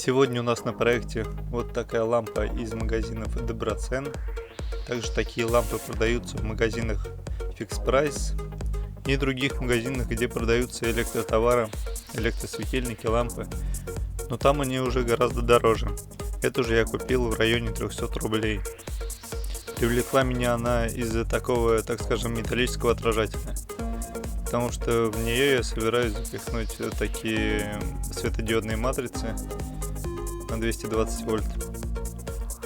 Сегодня у нас на проекте вот такая лампа из магазинов Debrecen. Также такие лампы продаются в магазинах Fix Price и других магазинах, где продаются электротовары, электросветильники, лампы. Но там они уже гораздо дороже. Эту же я купил в районе 300 рублей. Привлекла меня она из-за такого, так скажем, металлического отражателя. Потому что в нее я собираюсь запихнуть такие светодиодные матрицы на 220 вольт.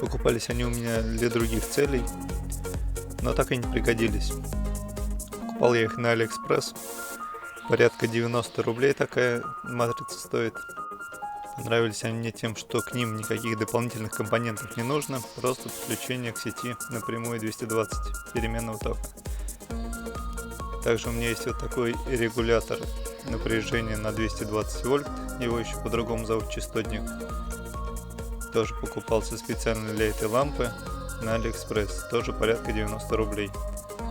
Покупались они у меня для других целей, но так и не пригодились. Покупал я их на Алиэкспресс. Порядка 90 рублей такая матрица стоит. Понравились они мне тем, что к ним никаких дополнительных компонентов не нужно, просто подключение к сети напрямую 220 переменного тока. Также у меня есть вот такой регулятор напряжения на 220 вольт, его еще по-другому зовут частотник. Тоже покупался специально для этой лампы на Алиэкспресс, тоже порядка 90 рублей.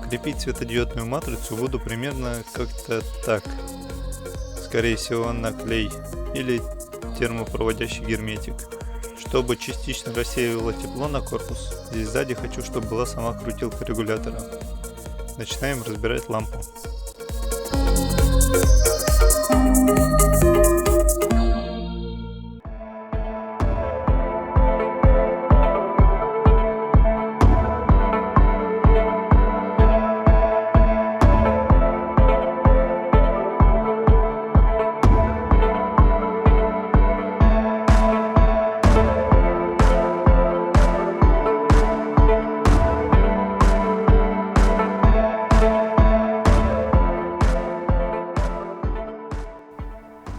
Крепить светодиодную матрицу буду примерно как-то так. Скорее всего на клей или термопроводящий герметик. Чтобы частично рассеивало тепло на корпус, здесь сзади хочу, чтобы была сама крутилка регулятора. Начинаем разбирать лампу.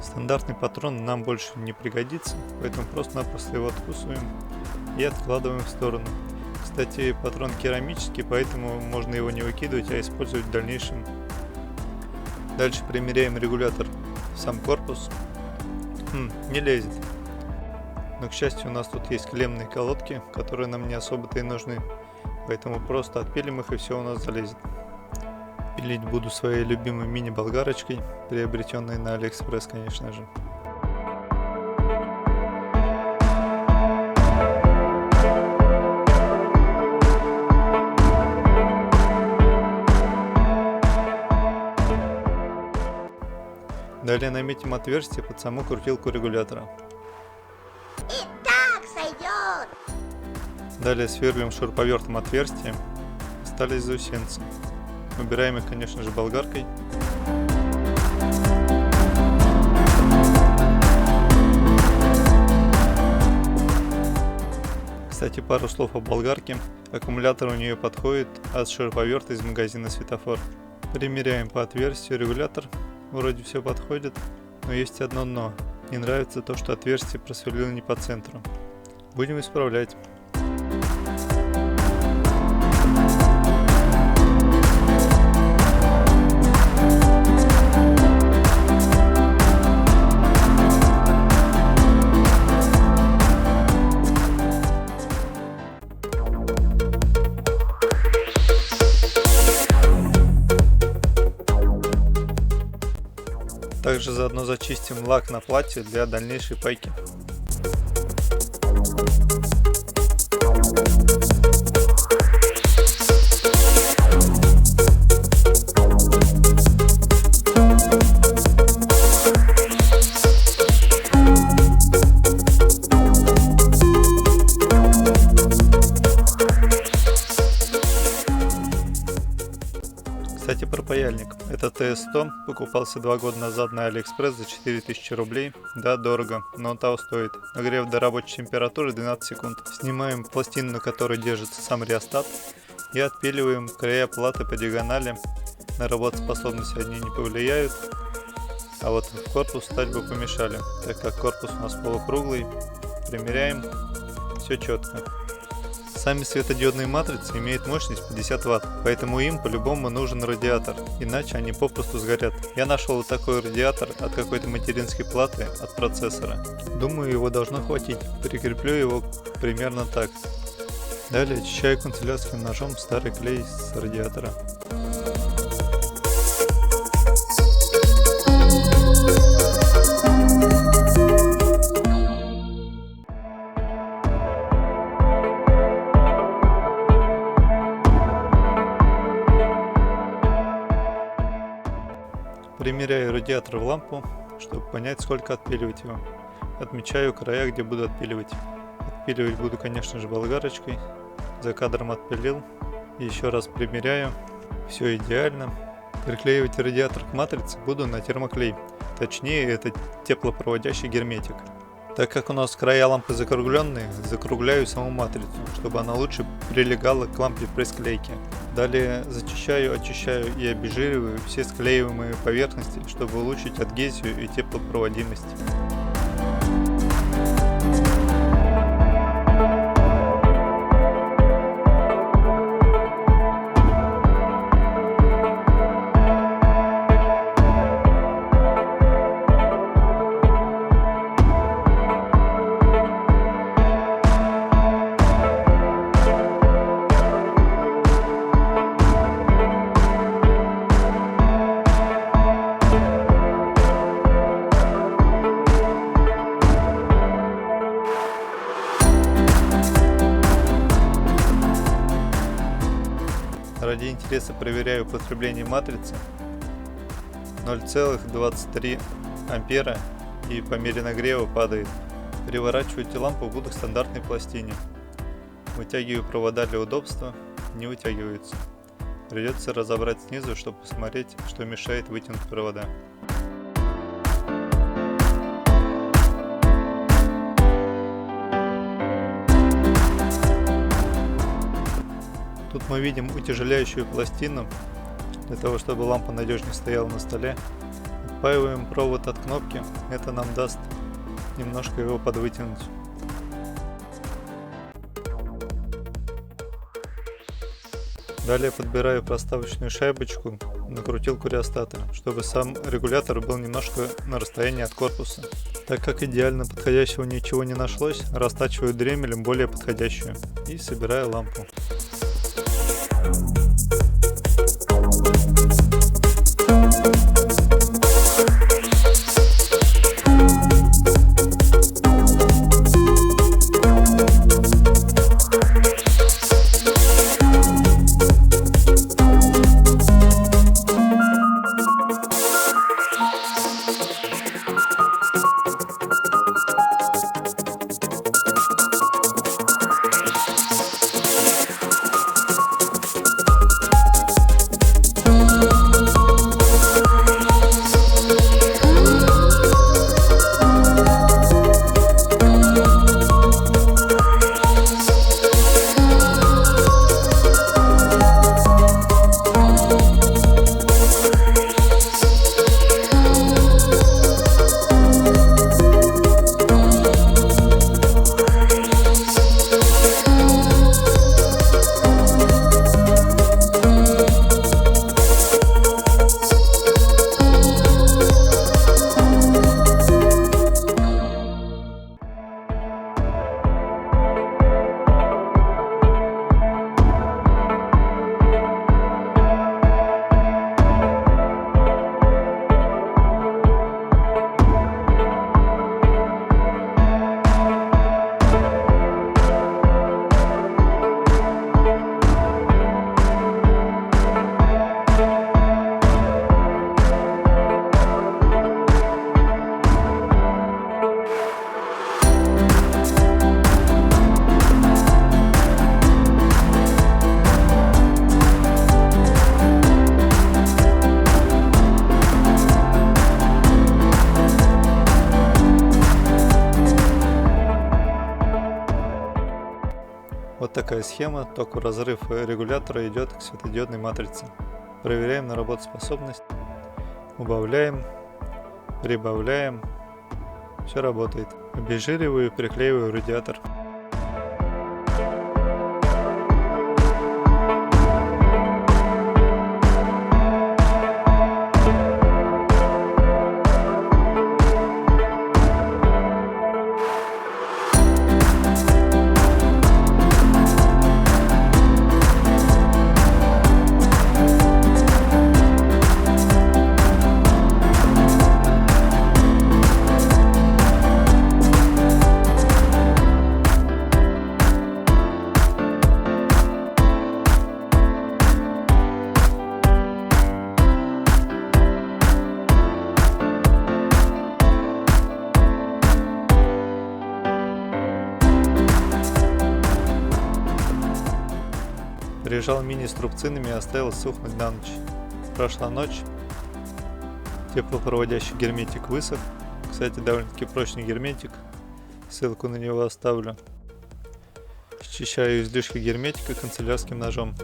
Стандартный патрон нам больше не пригодится, поэтому просто-напросто его откусываем и откладываем в сторону. Кстати, патрон керамический, поэтому можно его не выкидывать, а использовать в дальнейшем. Дальше примеряем регулятор в сам корпус. Не лезет. Но, к счастью, у нас тут есть клеммные колодки, которые нам не особо-то и нужны, поэтому просто отпилим их и все у нас залезет. Пилить буду своей любимой мини-болгарочкой, приобретенной на Алиэкспресс, конечно же. Далее наметим отверстие под саму крутилку регулятора. И так сойдет! Далее сверлим шуруповертом отверстие. Остались заусенцы. Убираем их, конечно же, болгаркой. Кстати, пару слов о болгарке. Аккумулятор у нее подходит от шуруповерта из магазина Светофор. Примеряем по отверстию регулятор. Вроде все подходит, но есть одно но. Не нравится то, что отверстие просверлило не по центру. Будем исправлять. Также заодно зачистим лак на платье для дальнейшей пайки. Кстати, про паяльник. Это TS100, покупался 2 года назад на Алиэкспресс за 4000 рублей. Да, дорого, но он того стоит. Нагрев до рабочей температуры 12 секунд. Снимаем пластину, на которой держится сам реостат, и отпиливаем края платы по диагонали. На работоспособность они не повлияют, а вот в корпус стать бы помешали, так как корпус у нас полукруглый. Примеряем, все четко. Сами светодиодные матрицы имеют мощность 50 Вт, поэтому им по-любому нужен радиатор, иначе они попросту сгорят. Я нашел вот такой радиатор от какой-то материнской платы от процессора. Думаю, его должно хватить. Прикреплю его примерно так. Далее очищаю канцелярским ножом старый клей с радиатора. Примеряю радиатор в лампу, чтобы понять, сколько отпиливать его. Отмечаю края, где буду отпиливать. Отпиливать буду, конечно же, болгарочкой. За кадром отпилил. Еще раз примеряю. Все идеально. Приклеивать радиатор к матрице буду на термоклей. Точнее, это теплопроводящий герметик. Так как у нас края лампы закругленные, закругляю саму матрицу, чтобы она лучше прилегала к лампе при склейке. Далее зачищаю, очищаю и обезжириваю все склеиваемые поверхности, чтобы улучшить адгезию и теплопроводимость. Ради интереса проверяю потребление матрицы 0,23 ампера и по мере нагрева падает. Переворачивать лампу буду к стандартной пластине. Вытягиваю провода для удобства, не вытягиваются. Придется разобрать снизу, чтобы посмотреть, что мешает вытянуть провода. Тут мы видим утяжеляющую пластину, для того чтобы лампа надежнее стояла на столе. Отпаиваем провод от кнопки, это нам даст немножко его подвытянуть. Далее подбираю проставочную шайбочку на крутилку реостата, чтобы сам регулятор был немножко на расстоянии от корпуса. Так как идеально подходящего ничего не нашлось, растачиваю дремелем более подходящую и собираю лампу. Вот такая схема, только разрыв регулятора идет к светодиодной матрице. Проверяем на работоспособность, убавляем, прибавляем, все работает. Обезжириваю и приклеиваю радиатор. Прижал мини с трубцинами и оставил сухнуть на ночь. Прошла ночь. Теплопроводящий герметик высох. Кстати, довольно-таки прочный герметик. Ссылку на него оставлю. Счищаю излишки герметика канцелярским ножом.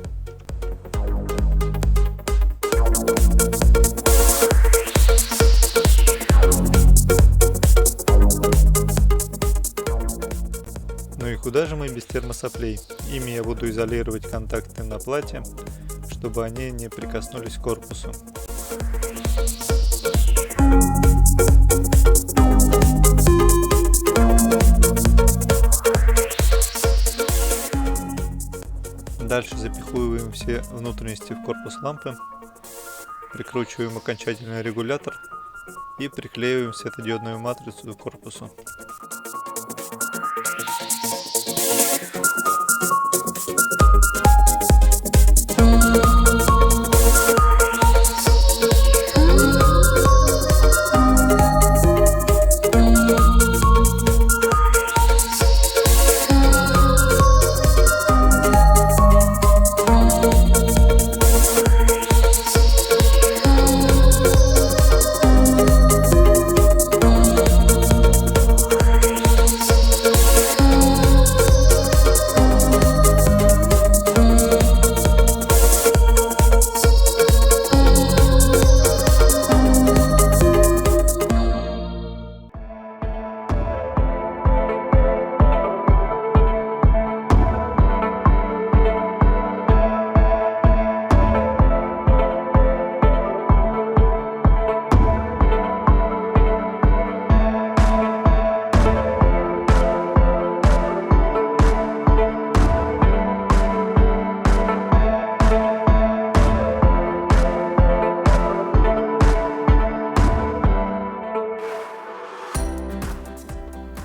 Ну и куда же мы без термосоплей? Ими я буду изолировать контакты на плате, чтобы они не прикоснулись к корпусу. Дальше запихиваем все внутренности в корпус лампы, прикручиваем окончательный регулятор и приклеиваем светодиодную матрицу к корпусу.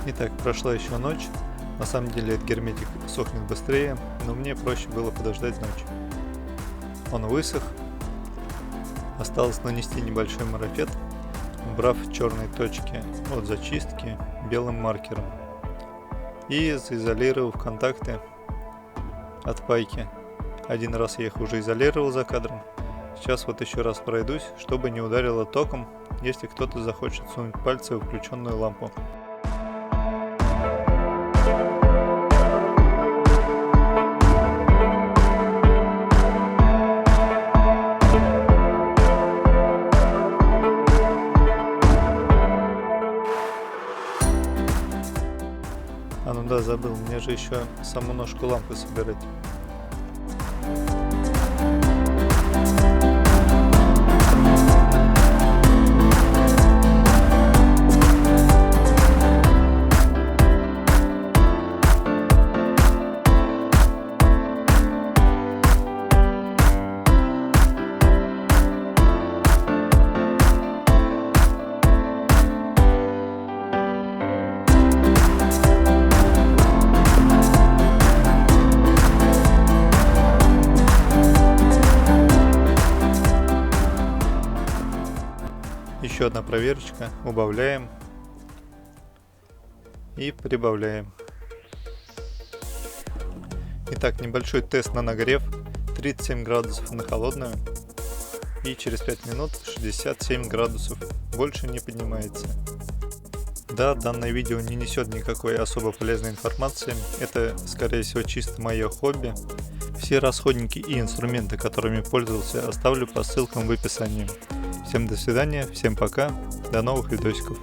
Итак, прошла еще ночь. На самом деле этот герметик сохнет быстрее, но мне проще было подождать ночь. Он высох. Осталось нанести небольшой марафет, убрав черные точки от зачистки белым маркером. И заизолировав контакты от пайки. Один раз я их уже изолировал за кадром. Сейчас вот еще раз пройдусь, чтобы не ударило током, если кто-то захочет сунуть пальцы в включенную лампу. А ну да, забыл, мне же еще саму ножку лампы собирать. Еще одна проверочка. Убавляем и прибавляем. Итак, небольшой тест на нагрев. 37 градусов на холодную. И через 5 минут 67 градусов. Больше не поднимается. Да, данное видео не несет никакой особо полезной информации. Это, скорее всего, чисто мое хобби. Все расходники и инструменты, которыми пользовался, оставлю по ссылкам в описании. Всем до свидания, всем пока, до новых видосиков.